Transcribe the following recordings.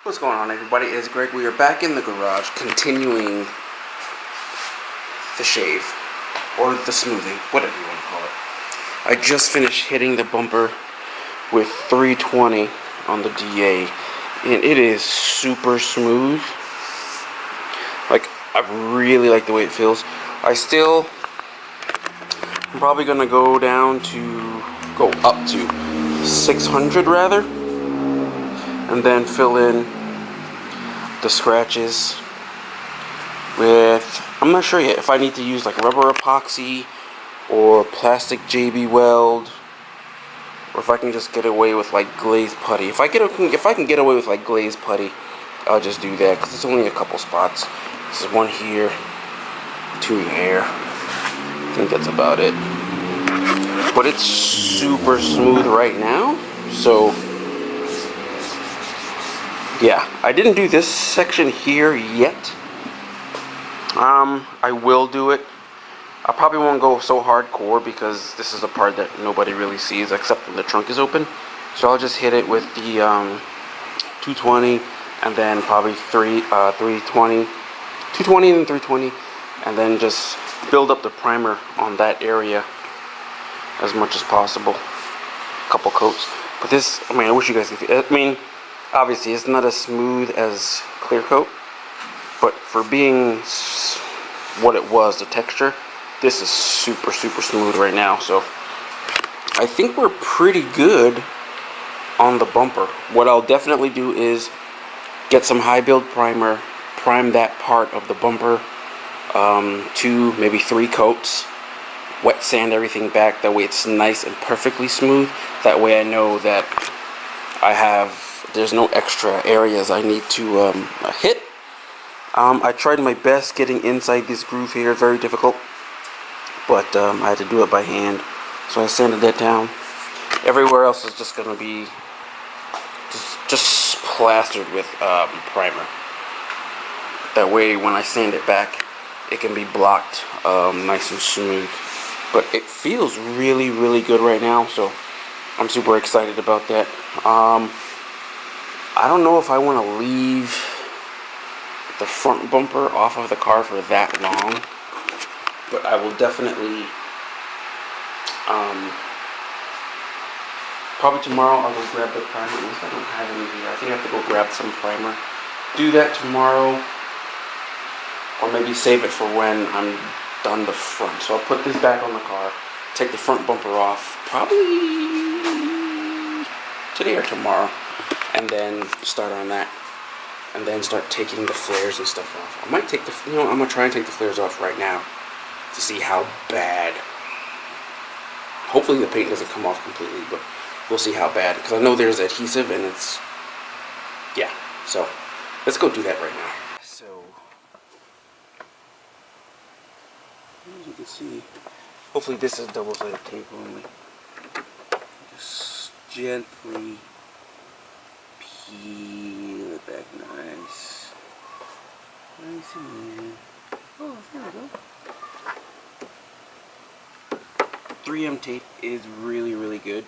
What's going on, everybody? It's Greg. We are back in the garage continuing the shave or the smoothing, whatever you want to call it. I just finished hitting the bumper with 320 on the DA and it is super smooth. Like, I really like the way it feels. I'm probably gonna go up to 600 rather, and then fill in the scratches with, I'm not sure yet if I need to use like rubber epoxy or plastic JB Weld, or if I can just get away with like glazed putty. If I can get away with like glazed putty, I'll just do that because it's only a couple spots. This is one here, two there. I think that's about it. But it's super smooth right now, so yeah. I didn't do this section here yet. I will do it. I probably won't go so hardcore because this is the part that nobody really sees except when the trunk is open. So I'll just hit it with the 220 and then probably 320, 220 and then 320, and then just build up the primer on that area as much as possible. A couple coats. But this, I mean, I wish you guys could. I mean, obviously it's not as smooth as clear coat, but for being what it was, the texture, this is super smooth right now. So I think we're pretty good on the bumper. What I'll definitely do is get some high build primer, prime that part of the bumper, 2, maybe 3 coats, wet sand everything back, that way it's nice and perfectly smooth. That way I know that there's no extra areas I need to hit. I tried my best getting inside this groove here, very difficult, but I had to do it by hand, so I sanded that down. Everywhere else is just gonna be just plastered with primer. That way when I sand it back, it can be blocked nice and smooth. But it feels really good right now, so I'm super excited about that. I don't know if I want to leave the front bumper off of the car for that long, but I will definitely, probably tomorrow I'll go grab the primer. At least I don't have any here. I think I have to go grab some primer. Do that tomorrow, or maybe save it for when I'm done the front. So I'll put this back on the car, take the front bumper off, probably today or tomorrow, and then start on that, and then start taking the flares and stuff off. I might take I'm gonna try and take the flares off right now to see how bad. Hopefully the paint doesn't come off completely, but we'll see how bad, because I know there's adhesive and it's, yeah. So let's go do that right now. So as you can see, hopefully this is double-sided tape only. Just gently peel it back nice. Nice and easy. Oh, there we go. 3M tape is really good.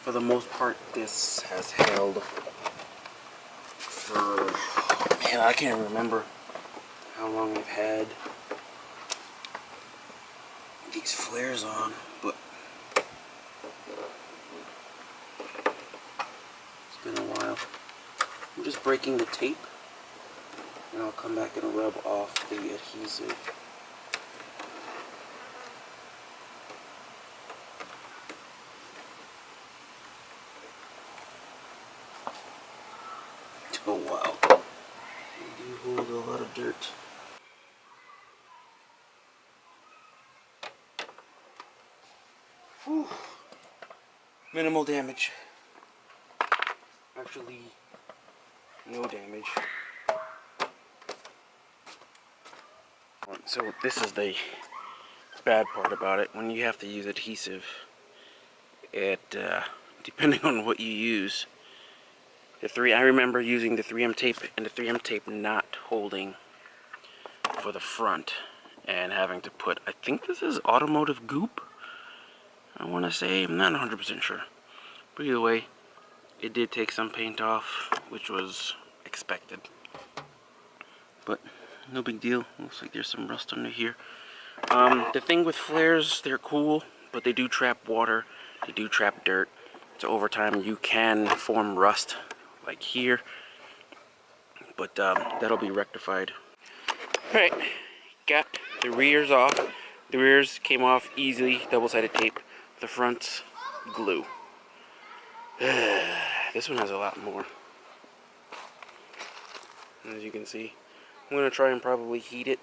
For the most part, this has held for, man, I can't remember how long I've had these flares on, but it's been a while. I'm just breaking the tape, and I'll come back and rub off the adhesive. Oh wow, they do hold a lot of dirt. Whew. Minimal damage. Actually, no damage. So this is the bad part about it. When you have to use adhesive, depending on what you use, I remember using the 3M tape and the 3M tape not holding for the front, and having to put, I think this is automotive goop, I want to say, I'm not 100% sure, but either way, it did take some paint off, which was expected. But no big deal. Looks like there's some rust under here. The thing with flares, they're cool, but they do trap water, they do trap dirt. So over time you can form rust like here, but that'll be rectified. Alright, got the rears off. The rears came off easily, double-sided tape. The fronts, glue. This one has a lot more. As you can see, I'm going to try and probably heat it,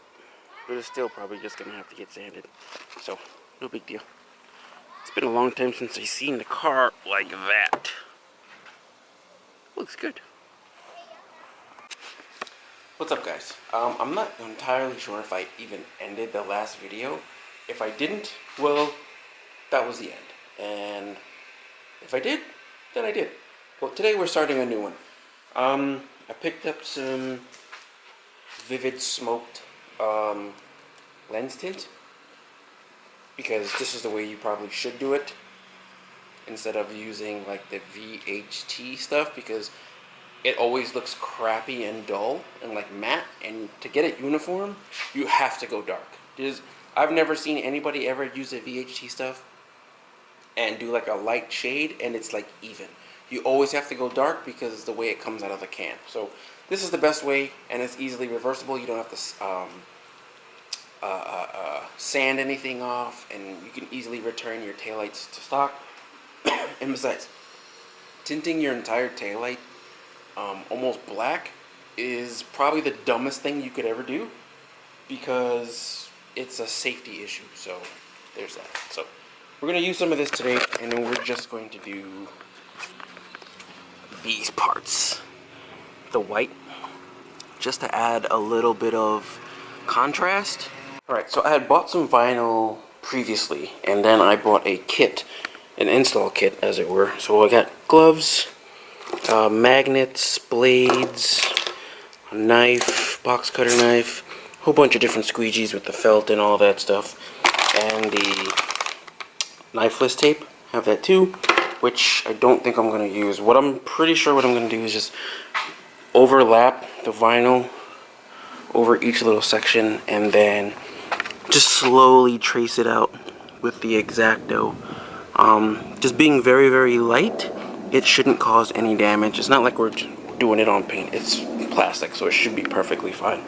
but it's still probably just going to have to get sanded. So, no big deal. It's been a long time since I've seen the car like that. Looks good. What's up, guys? I'm not entirely sure if I even ended the last video. If I didn't, well, that was the end. And if I did, then I did. Well, today we're starting a new one. I picked up some Vivid Smoked lens tint, because this is the way you probably should do it, instead of using like the VHT stuff, because it always looks crappy and dull and like matte, and to get it uniform you have to go dark. I've never seen anybody ever use the VHT stuff and do like a light shade and it's like even. You always have to go dark because it's the way it comes out of the can. So this is the best way, and it's easily reversible. You don't have to sand anything off, and you can easily return your taillights to stock. And besides, tinting your entire taillight almost black is probably the dumbest thing you could ever do, because it's a safety issue. So there's that. So we're going to use some of this today, and then we're just going to do these parts. The white, just to add a little bit of contrast. Alright, so I had bought some vinyl previously, and then I bought a kit, an install kit as it were. So I got gloves, magnets, blades, a knife, box cutter knife, a whole bunch of different squeegees with the felt and all that stuff, and the knifeless tape. Have that too, which I don't think I'm going to use. What I'm pretty sure what I'm going to do is just overlap the vinyl over each little section, and then just slowly trace it out with the X-Acto. Just being very, very light, it shouldn't cause any damage. It's not like we're doing it on paint. It's plastic, so it should be perfectly fine.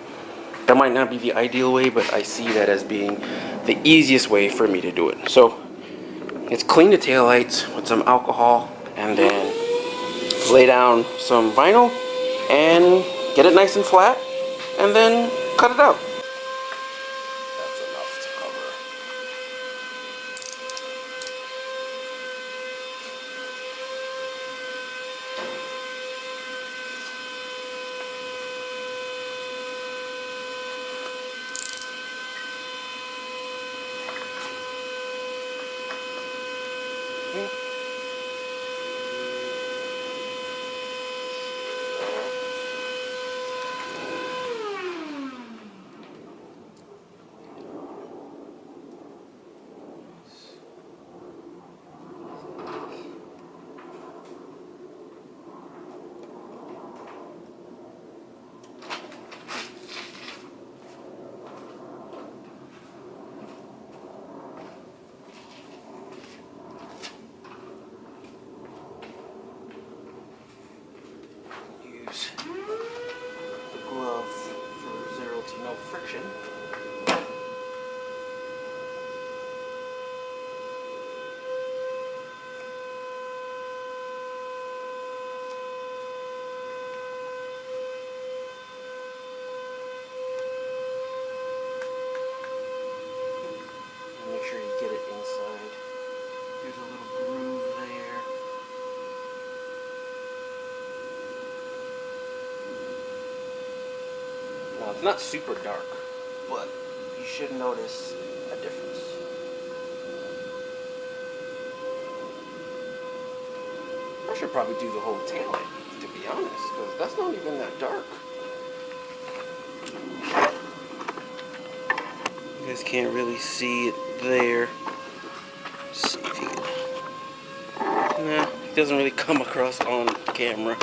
That might not be the ideal way, but I see that as being the easiest way for me to do it. So let's clean the taillights with some alcohol, and then lay down some vinyl and get it nice and flat, and then cut it out. That's enough to cover. Use the glove for 0 to no friction. And make sure you get it inside. There's a little groove there. Now, it's not super dark, but you should notice a difference. I should probably do the whole taillight, to be honest, because that's not even that dark. You guys can't really see it there. Let's see if you can. Nah, it doesn't really come across on camera.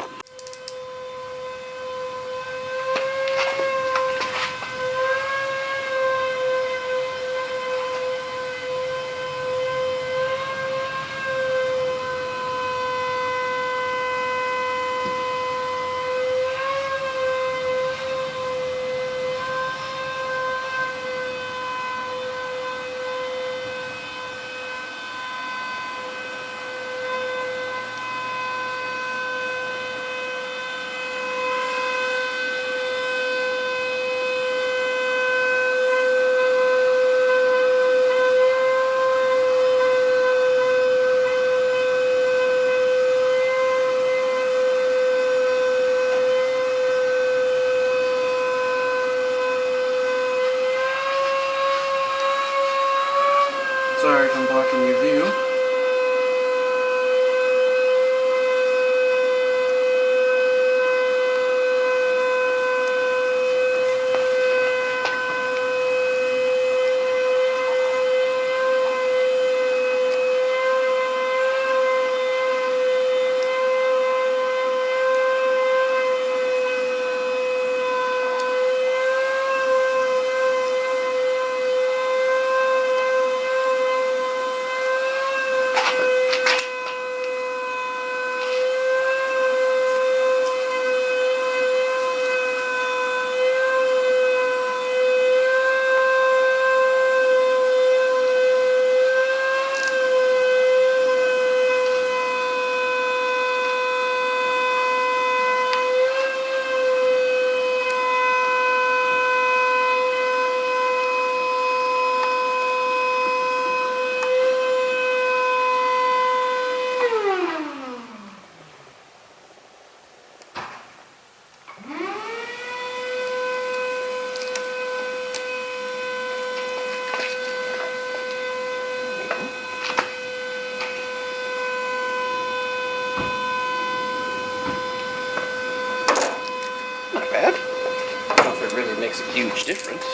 makes a huge difference.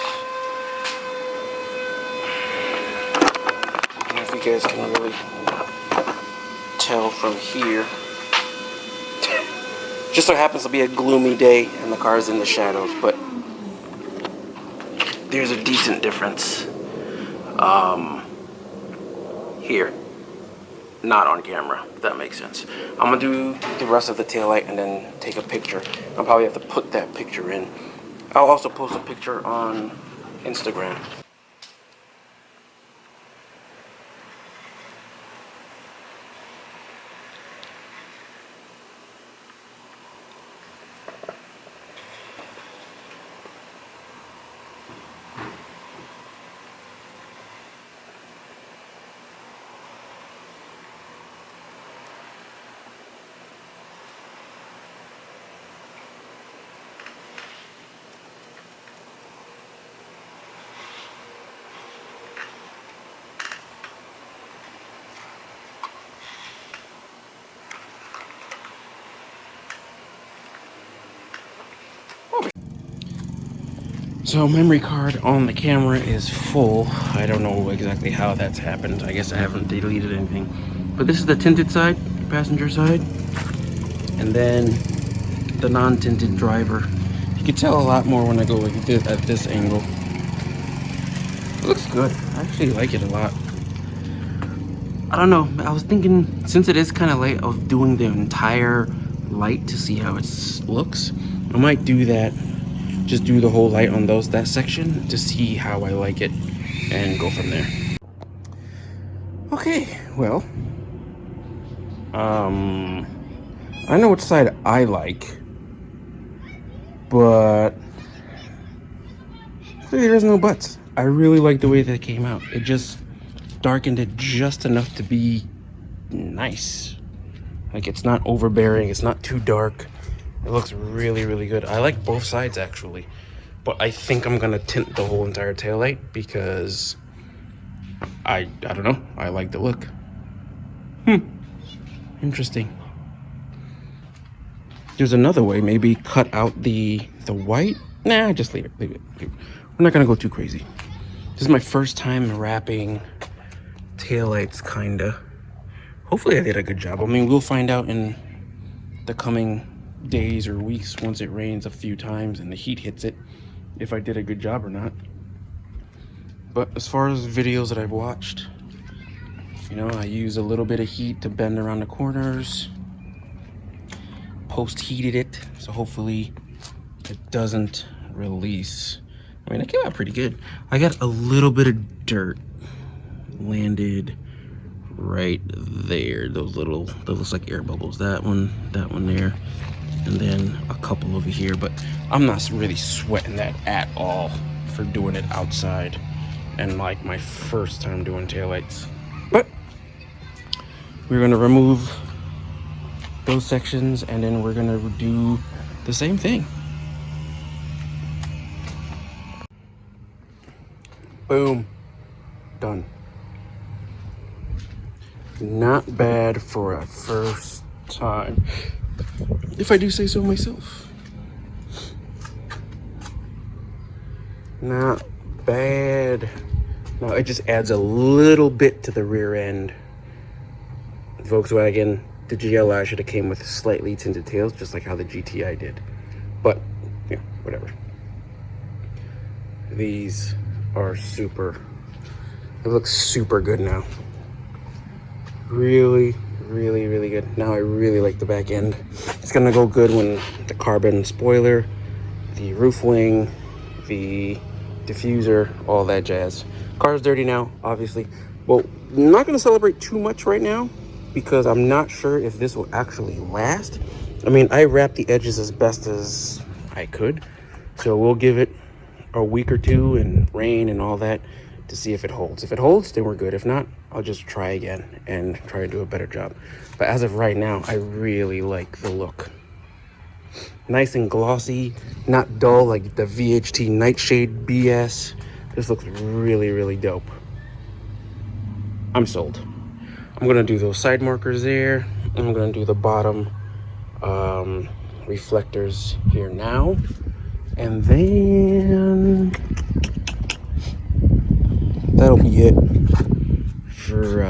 I don't know if you guys can really tell from here. Just so happens to be a gloomy day and the car is in the shadows, but there's a decent difference here. Not on camera, if that makes sense. I'm gonna do the rest of the taillight and then take a picture. I'll probably have to put that picture in. I'll also post a picture on Instagram. So memory card on the camera is full. I don't know exactly how that's happened. I guess I haven't deleted anything. But this is the tinted side, passenger side. And then the non-tinted driver. You can tell a lot more when I go like this, at this angle. It looks good. I actually like it a lot. I don't know. I was thinking, since it is kind of late, of doing the entire light to see how it looks. I might do that. Just do the whole light on that section to see how I like it and go from there. Okay, well, I know which side I like, but there's no buts. I really like the way that it came out. It just darkened it just enough to be nice. Like, it's not overbearing, it's not too dark. It looks really, really good. I like both sides, actually. But I think I'm gonna tint the whole entire taillight because I don't know. I like the look. Interesting. There's another way. Maybe cut out the white. Nah, just leave it. Leave it. We're not gonna go too crazy. This is my first time wrapping taillights, kinda. Hopefully I did a good job. I mean, we'll find out in the coming days or weeks once it rains a few times and the heat hits it if I did a good job or not. But as far as videos that I've watched, you know, I use a little bit of heat to bend around the corners, post heated it, so hopefully it doesn't release. I mean, it came out pretty good. I got a little bit of dirt landed right there. Those looks like air bubbles. That one there, and then a couple over here, but I'm not really sweating that at all for doing it outside and like my first time doing taillights. But we're gonna remove those sections and then we're gonna do the same thing. Boom, done. Not bad for a first time, if I do say so myself. Not bad. Now it just adds a little bit to the rear end. Volkswagen, the GLI should have came with slightly tinted tails, just like how the GTI did. But yeah, whatever. These are super. It looks super good now. Really, really, really good. Now I really like the back end. It's gonna go good when the carbon spoiler, the roof wing, the diffuser, all that jazz. Car's dirty now, obviously. Well, I'm not gonna celebrate too much right now because I'm not sure if this will actually last. I mean, I wrapped the edges as best as I could, so we'll give it a week or two and rain and all that to see if it holds. If it holds, then we're good. If not, I'll just try again and try to do a better job. But as of right now, I really like the look. Nice and glossy, not dull like the VHT Nightshade BS. This looks really, really dope. I'm sold. I'm gonna do those side markers there. I'm gonna do the bottom reflectors here now. And then that'll be it for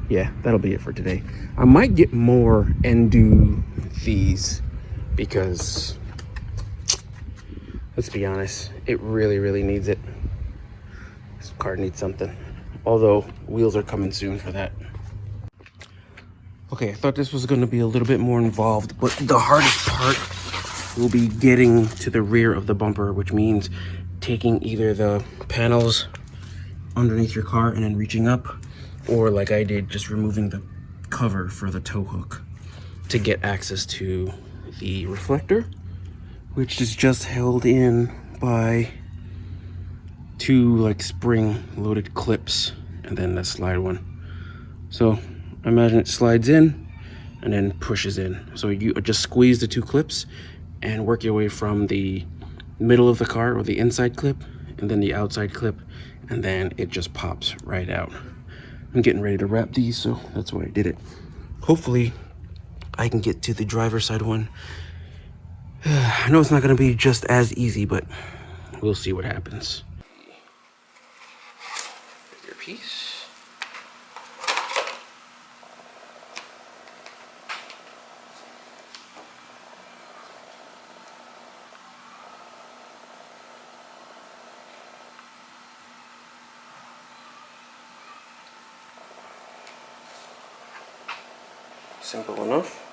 yeah, that'll be it for today. I might get more and do these because let's be honest, it really needs it. This car needs something, although wheels are coming soon for that. Okay, I thought this was going to be a little bit more involved, but the hardest part will be getting to the rear of the bumper, which means taking either the panels underneath your car and then reaching up, or like I did, just removing the cover for the tow hook to get access to the reflector, which is just held in by two like spring loaded clips and then the slide one. So imagine it slides in and then pushes in. So you just squeeze the two clips and work your way from the middle of the car, or the inside clip, and then the outside clip, and then it just pops right out. I'm getting ready to wrap these, so that's why I did it. Hopefully I can get to the driver's side one. I know it's not going to be just as easy, but we'll see what happens. Bigger piece. Simple enough.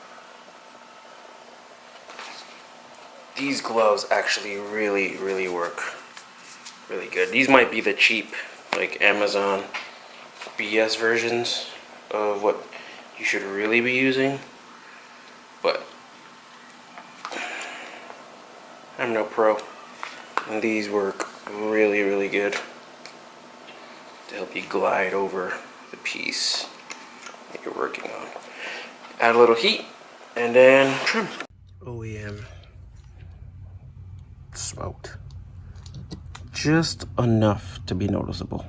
These gloves actually really work really good. These might be the cheap, like Amazon BS versions of what you should really be using, but I'm no pro, and these work really good to help you glide over the piece that you're working on. Add a little heat and then trim. OEM smoked just enough to be noticeable.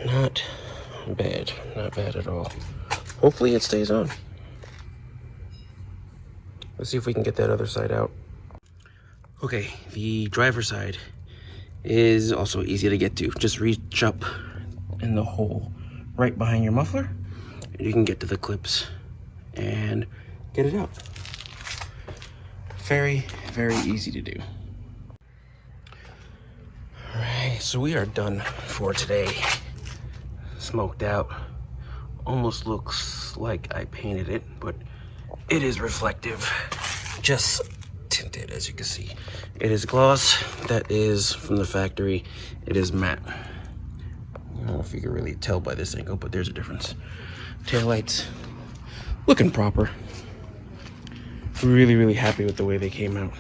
Not bad at all. Hopefully it stays on. Let's see if we can get that other side out. Okay, the driver's side is also easy to get to. Just reach up in the hole right behind your muffler, and you can get to the clips and get it out. Very easy to do. All right, so we are done for today. Smoked out. Almost looks like I painted it, but it is reflective. Just tinted, as you can see. It is gloss. That is from the factory. It is matte. I don't know if you can really tell by this angle, but there's a difference. Taillights looking proper. Really happy with the way they came out.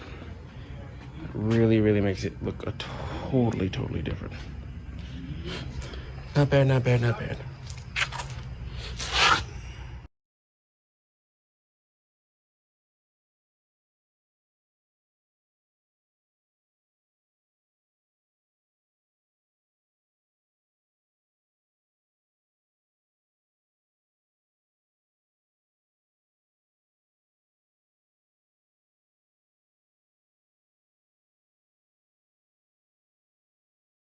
Really makes it look totally different. Not bad.